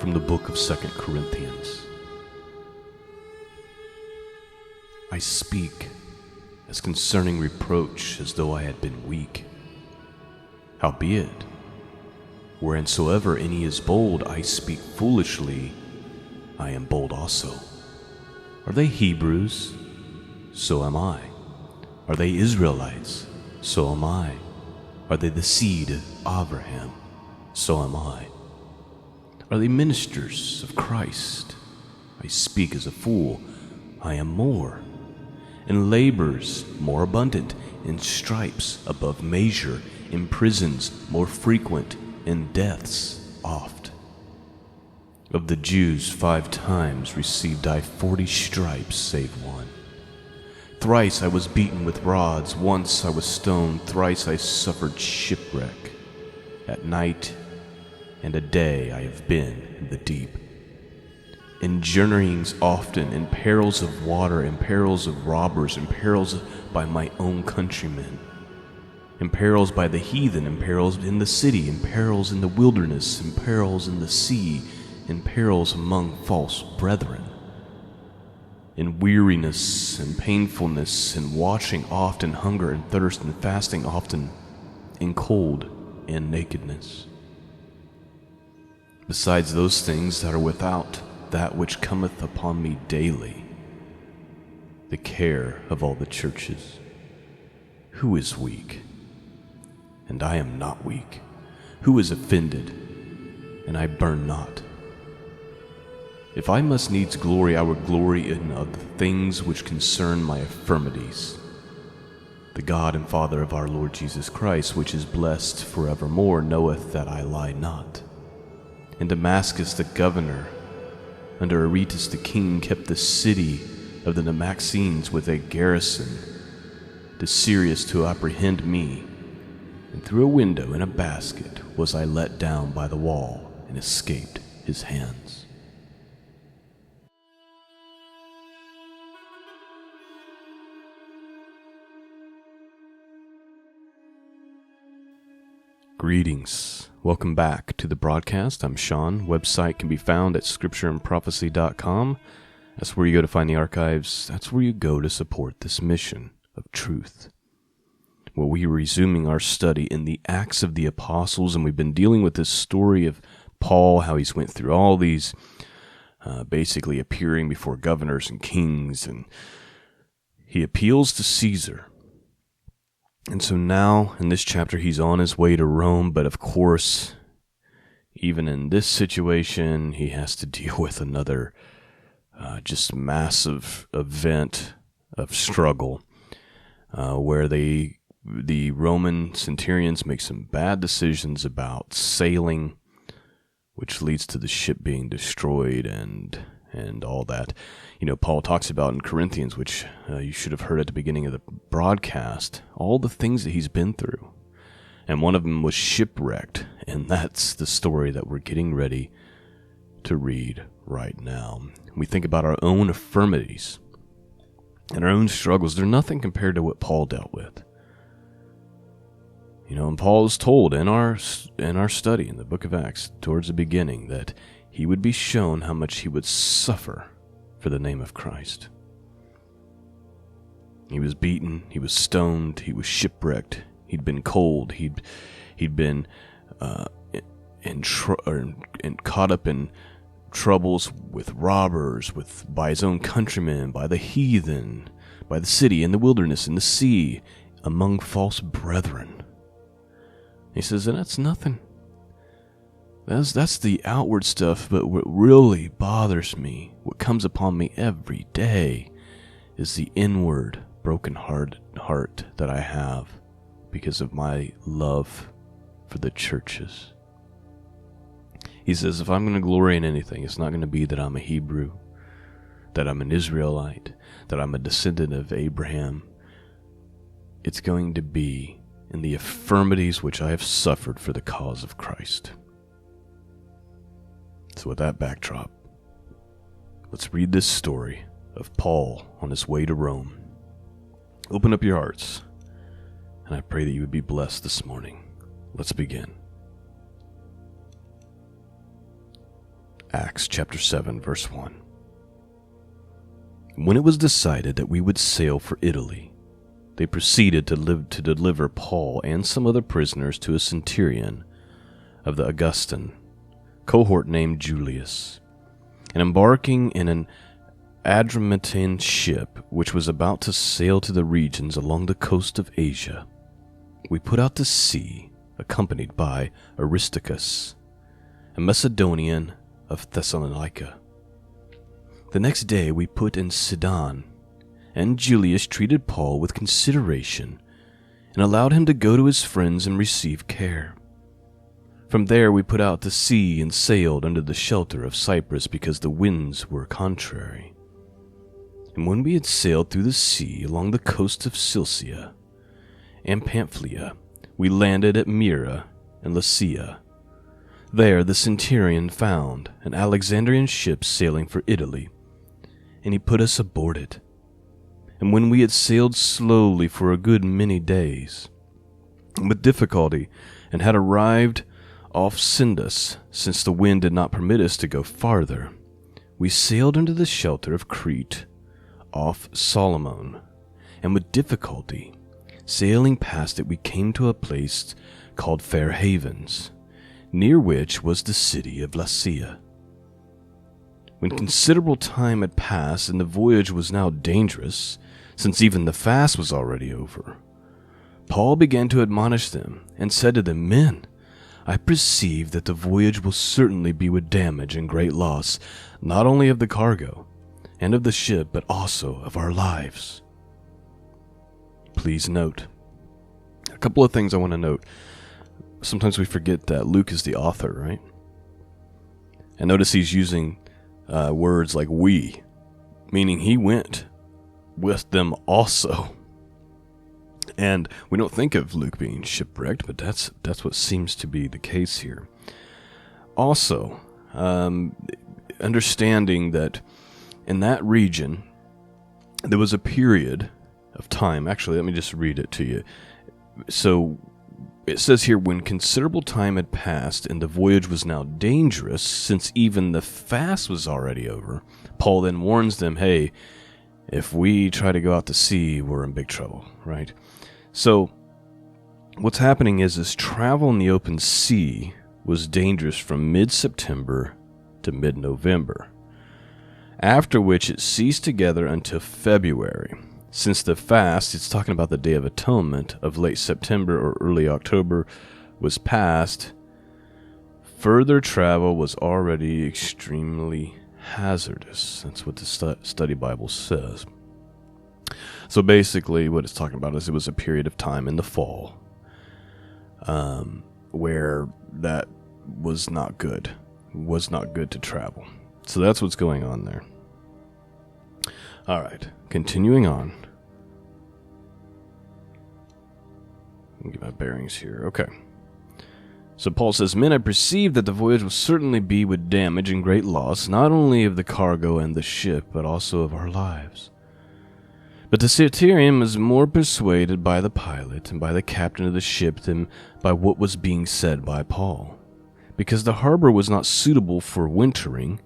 from the book of 2 Corinthians. I speak as concerning reproach as though I had been weak. Howbeit, whereinsoever any is bold, I speak foolishly, I am bold also. Are they Hebrews? So am I. Are they Israelites? So am I. Are they the seed of Abraham? So am I. Are they ministers of Christ? I speak as a fool, I am more. In labors more abundant, in stripes above measure, in prisons more frequent, in deaths oft. Of the Jews 5 times received I 40 stripes, save one. Thrice I was beaten with rods, once I was stoned, thrice I suffered shipwreck. At night and a day I have been in the deep. In journeyings often, in perils of water, in perils of robbers, in perils by my own countrymen, in perils by the heathen, in perils in the city, in perils in the wilderness, in perils in the sea, in perils among false brethren, in weariness and painfulness, in watching oft, in hunger and thirst, in fasting often, in cold and nakedness. Besides those things that are without, that which cometh upon me daily, the care of all the churches. Who is weak? And I am not weak. Who is offended? And I burn not. If I must needs glory, I would glory in the things which concern my infirmities. The God and Father of our Lord Jesus Christ, which is blessed forevermore, knoweth that I lie not. In Damascus the governor, under Aretas the king, kept the city of the Damascenes with a garrison, desirous to apprehend me. And through a window in a basket was I let down by the wall, and escaped his hands. Greetings. Welcome back to the broadcast. I'm Shawn. Website can be found at scriptureandprophecy.com. That's where you go to find the archives. That's where you go to support this mission of truth. Well, we are resuming our study in the Acts of the Apostles, and we've been dealing with this story of Paul, how he's went through all these, basically appearing before governors and kings, and he appeals to Caesar. And so now, in this chapter, he's on his way to Rome, but of course, even in this situation, he has to deal with another just massive event of struggle, where the Roman centurions make some bad decisions about sailing, which leads to the ship being destroyed and all that. You know, Paul talks about in Corinthians, which you should have heard at the beginning of the broadcast, all the things that he's been through. And one of them was shipwrecked, and that's the story that we're getting ready to read right now. We think about our own infirmities and our own struggles. They're nothing compared to what Paul dealt with. You know, and Paul is told in our study in the book of Acts, towards the beginning, that he would be shown how much he would suffer for the name of Christ. He was beaten, he was stoned, he was shipwrecked, he'd been cold, he'd been caught up in troubles with robbers, by his own countrymen, by the heathen, by the city, in the wilderness, in the sea, among false brethren. He says, and that's nothing. That's the outward stuff, but what really bothers me, what comes upon me every day, is the inward broken heart that I have because of my love for the churches. He says, if I'm going to glory in anything, it's not going to be that I'm a Hebrew, that I'm an Israelite, that I'm a descendant of Abraham. It's going to be in the infirmities which I have suffered for the cause of Christ. So with that backdrop, let's read this story of Paul on his way to Rome. Open up your hearts, and I pray that you would be blessed this morning. Let's begin. Acts chapter 7, verse 1. When it was decided that we would sail for Italy, they proceeded to deliver Paul and some other prisoners to a centurion of the Augustan cohort named Julius, and embarking in an Adramyttian ship which was about to sail to the regions along the coast of Asia, we put out to sea, accompanied by Aristarchus, a Macedonian of Thessalonica. The next day we put in Sidon, and Julius treated Paul with consideration and allowed him to go to his friends and receive care. From there we put out to sea and sailed under the shelter of Cyprus because the winds were contrary. And when we had sailed through the sea along the coast of Cilicia and Pamphylia, we landed at Myra and Lycia. There the centurion found an Alexandrian ship sailing for Italy, and he put us aboard it. And when we had sailed slowly for a good many days, and with difficulty, and had arrived off Sindus, since the wind did not permit us to go farther, we sailed under the shelter of Crete, off Solomon, and with difficulty, sailing past it, we came to a place called Fair Havens, near which was the city of Lasea. When considerable time had passed and the voyage was now dangerous, since even the fast was already over, Paul began to admonish them and said to them, "Men, I perceive that the voyage will certainly be with damage and great loss, not only of the cargo and of the ship, but also of our lives." Please note, a couple of things I want to note. Sometimes we forget that Luke is the author, right? And notice he's using words like we, meaning he went with them also. And we don't think of Luke being shipwrecked, but that's what seems to be the case here. Also, understanding that in that region, there was a period of time. Actually, let me just read it to you. So, it says here, when considerable time had passed and the voyage was now dangerous, since even the fast was already over, Paul then warns them, hey, if we try to go out to sea, we're in big trouble, right? So, what's happening is travel in the open sea was dangerous from mid-September to mid-November, after which it ceased together until February. Since the fast, it's talking about the Day of Atonement of late September or early October, was past, further travel was already extremely hazardous. That's what the study Bible says. So basically what it's talking about is it was a period of time in the fall where that was not good to travel. So that's what's going on there. All right, continuing on. Let me get my bearings here. Okay. So Paul says, "Men, I perceive that the voyage will certainly be with damage and great loss, not only of the cargo and the ship, but also of our lives. But the centurion was more persuaded by the pilot and by the captain of the ship than by what was being said by Paul. Because the harbor was not suitable for wintering,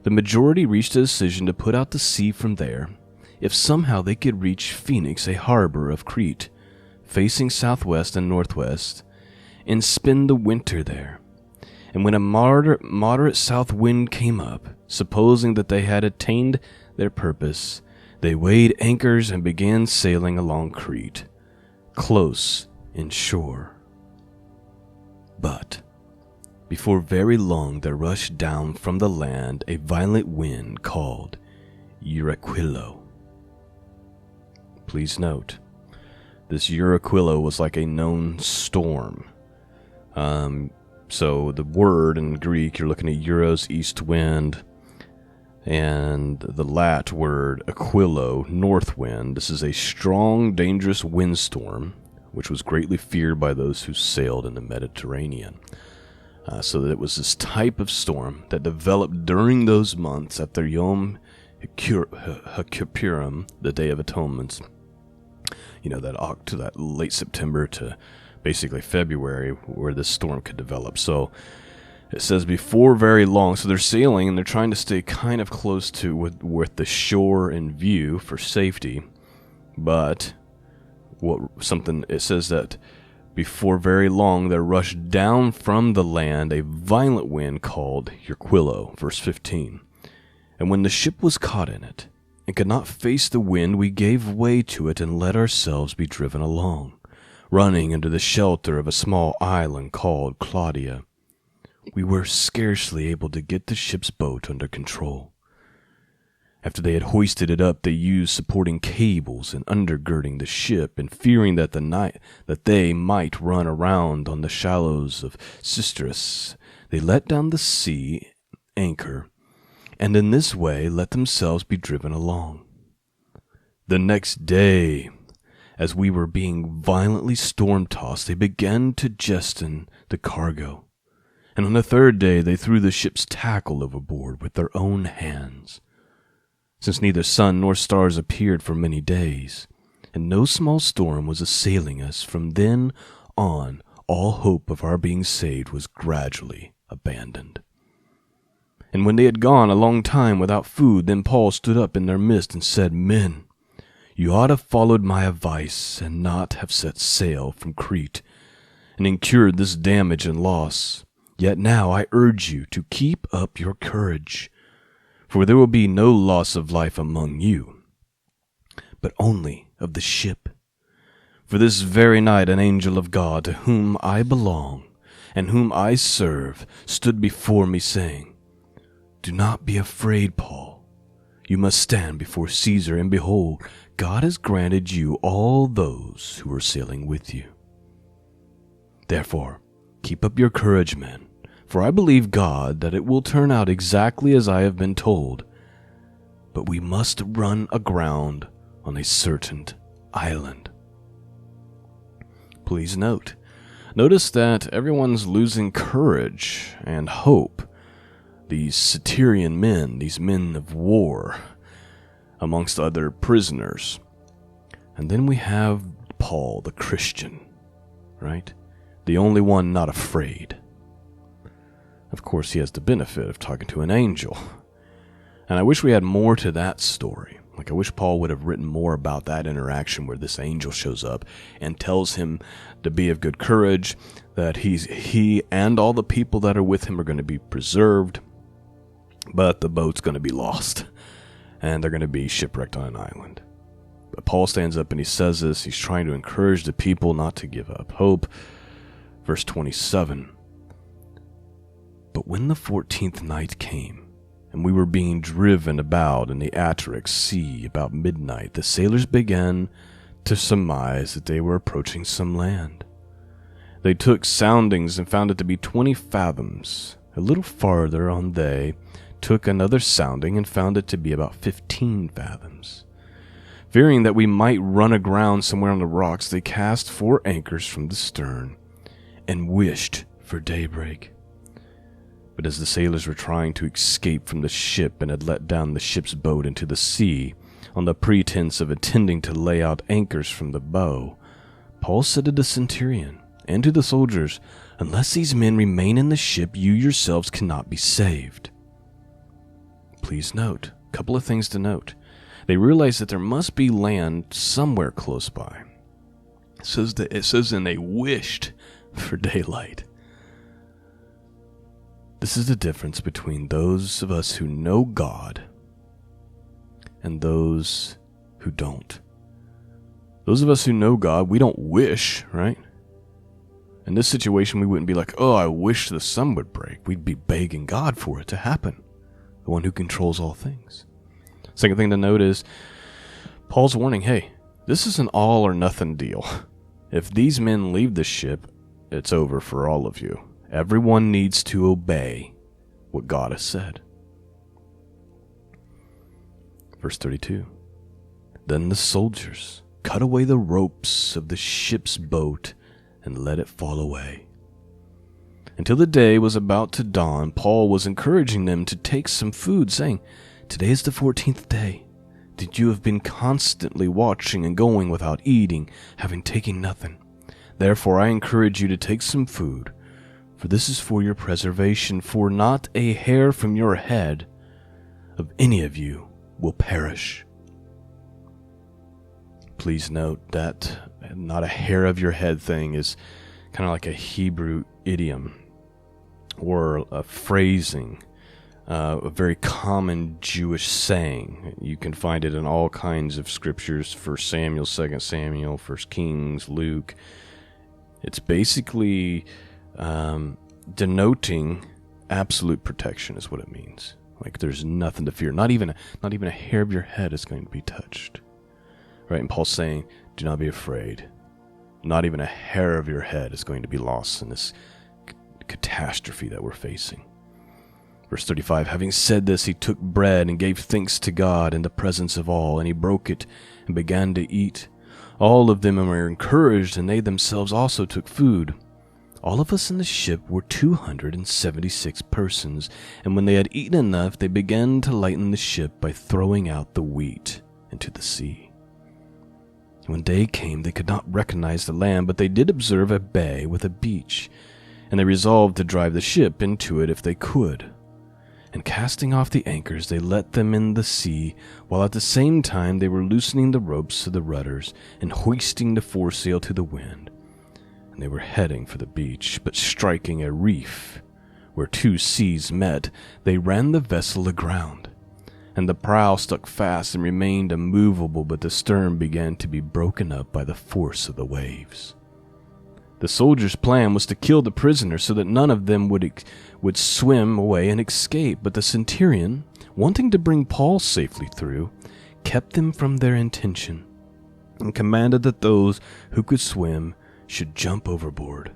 the majority reached a decision to put out to sea from there, if somehow they could reach Phoenix, a harbor of Crete, facing southwest and northwest, and spend the winter there. And when a moderate south wind came up, supposing that they had attained their purpose, they weighed anchors and began sailing along Crete, close inshore. But before very long there rushed down from the land a violent wind called Euraquilo." Please note, this Euraquilo was like a known storm. So the word in Greek, you're looking at Euros, east wind, and the Lat word Aquilo, north wind. This is a strong, dangerous windstorm, which was greatly feared by those who sailed in the Mediterranean. So that it was this type of storm that developed during those months after Yom HaKippurim, the Day of Atonement. You know, that late September to basically February where this storm could develop. So It says before very long, so they're sailing and they're trying to stay kind of close to with the shore in view for safety. But it says that before very long there rushed down from the land a violent wind called Urquilo, verse 15. And when the ship was caught in it, and could not face the wind, we gave way to it and let ourselves be driven along, running into the shelter of a small island called Claudia. We were scarcely able to get the ship's boat under control. After they had hoisted it up, they used supporting cables and undergirding the ship, and fearing that they might run around on the shallows of Sistrus, they let down the sea anchor, and in this way let themselves be driven along. The next day, as we were being violently storm-tossed, they began to jettison the cargo. And on the third day they threw the ship's tackle overboard with their own hands. Since neither sun nor stars appeared for many days, and no small storm was assailing us, from then on all hope of our being saved was gradually abandoned. And when they had gone a long time without food, then Paul stood up in their midst and said, Men, you ought to have followed my advice and not have set sail from Crete, and incurred this damage and loss. Yet now I urge you to keep up your courage, for there will be no loss of life among you, but only of the ship. For this very night an angel of God, to whom I belong and whom I serve, stood before me, saying, Do not be afraid, Paul. You must stand before Caesar, and behold, God has granted you all those who are sailing with you. Therefore, keep up your courage, men, for I believe God that it will turn out exactly as I have been told. But we must run aground on a certain island. Please notice that everyone's losing courage and hope. These Satyrian men, these men of war, amongst other prisoners. And then we have Paul, the Christian, right? The only one not afraid. Of course, he has the benefit of talking to an angel. And I wish we had more to that story. I wish Paul would have written more about that interaction where this angel shows up and tells him to be of good courage, that he and all the people that are with him are going to be preserved, but the boat's going to be lost, and they're going to be shipwrecked on an island. But Paul stands up and he says this. He's trying to encourage the people not to give up hope. Verse 27. But when the 14th night came, and we were being driven about in the Atteric Sea about midnight, the sailors began to surmise that they were approaching some land. They took soundings and found it to be 20 fathoms. A little farther on they took another sounding and found it to be about 15 fathoms. Fearing that we might run aground somewhere on the rocks, they cast 4 anchors from the stern and wished for daybreak. But as the sailors were trying to escape from the ship and had let down the ship's boat into the sea, on the pretense of intending to lay out anchors from the bow, Paul said to the centurion and to the soldiers, Unless these men remain in the ship, you yourselves cannot be saved. Please note, a couple of things to note. They realized that there must be land somewhere close by. It says and they wished for daylight. This is the difference between those of us who know God and those who don't. Those of us who know God, we don't wish, right? In this situation, we wouldn't be like, oh, I wish the sun would break. We'd be begging God for it to happen, the one who controls all things. Second thing to note is Paul's warning, hey, this is an all or nothing deal. If these men leave the ship, it's over for all of you. Everyone needs to obey what God has said. Verse 32. Then the soldiers cut away the ropes of the ship's boat and let it fall away. Until the day was about to dawn, Paul was encouraging them to take some food, saying, Today is the 14th day. Did you have been constantly watching and going without eating, having taken nothing? Therefore I encourage you to take some food, For this is for your preservation, for not a hair from your head of any of you will perish. Please note that not a hair of your head thing is kind of like a Hebrew idiom or a phrasing, a very common Jewish saying. You can find it in all kinds of scriptures, 1 Samuel, 2 Samuel, 1 Kings, Luke. It's basically denoting absolute protection is what it means. Like there's nothing to fear. Not even a hair of your head is going to be touched. Right? And Paul's saying, do not be afraid. Not even a hair of your head is going to be lost in this catastrophe that we're facing. Verse 35, having said this, he took bread and gave thanks to God in the presence of all, and he broke it and began to eat. All of them were encouraged, and they themselves also took food. All of us in the ship were 276 persons, and when they had eaten enough, they began to lighten the ship by throwing out the wheat into the sea. When day came, they could not recognize the land, but they did observe a bay with a beach, and they resolved to drive the ship into it if they could. And casting off the anchors, they let them in the sea, while at the same time they were loosening the ropes to the rudders and hoisting the foresail to the wind. And they were heading for the beach, but striking a reef where two seas met, they ran the vessel aground. And the prow stuck fast and remained immovable, but the stern began to be broken up by the force of the waves. The soldiers' plan was to kill the prisoners so that none of them would swim away and escape, but the centurion, wanting to bring Paul safely through, kept them from their intention and commanded that those who could swim should jump overboard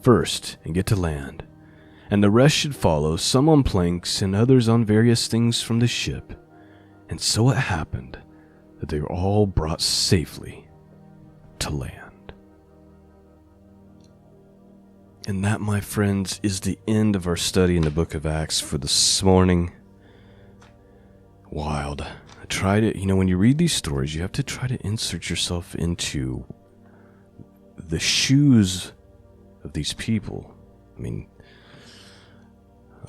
first and get to land, and the rest should follow, some on planks and others on various things from the ship. And so it happened that they were all brought safely to land. And that, my friends, is the end of our study in the book of Acts for this morning. Wild. I try to, when you read these stories, you have to try to insert yourself into the shoes of these people. I mean,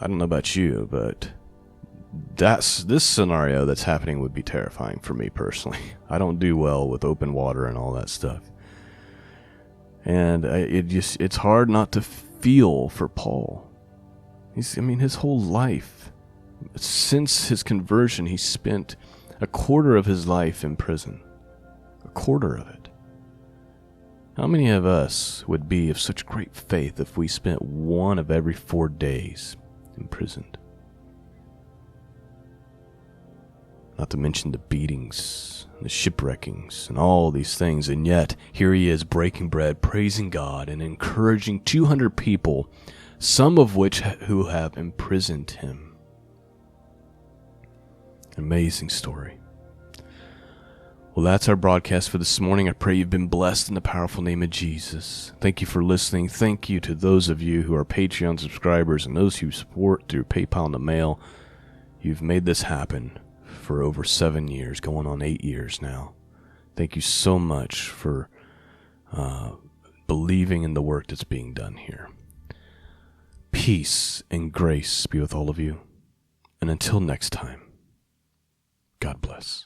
I don't know about you, but this scenario that's happening would be terrifying for me personally. I don't do well with open water and all that stuff. And it's hard not to feel for Paul. His whole life, since his conversion, he spent a quarter of his life in prison. A quarter of it. How many of us would be of such great faith if we spent one of every 4 days imprisoned? Not to mention the beatings, the shipwreckings, and all these things. And yet, here he is breaking bread, praising God, and encouraging 200 people, some of which who have imprisoned him. Amazing story. Well, that's our broadcast for this morning. I pray you've been blessed in the powerful name of Jesus. Thank you for listening. Thank you to those of you who are Patreon subscribers and those who support through PayPal and the mail. You've made this happen for over 7 years, going on 8 years now. Thank you so much for believing in the work that's being done here. Peace and grace be with all of you. And until next time, God bless.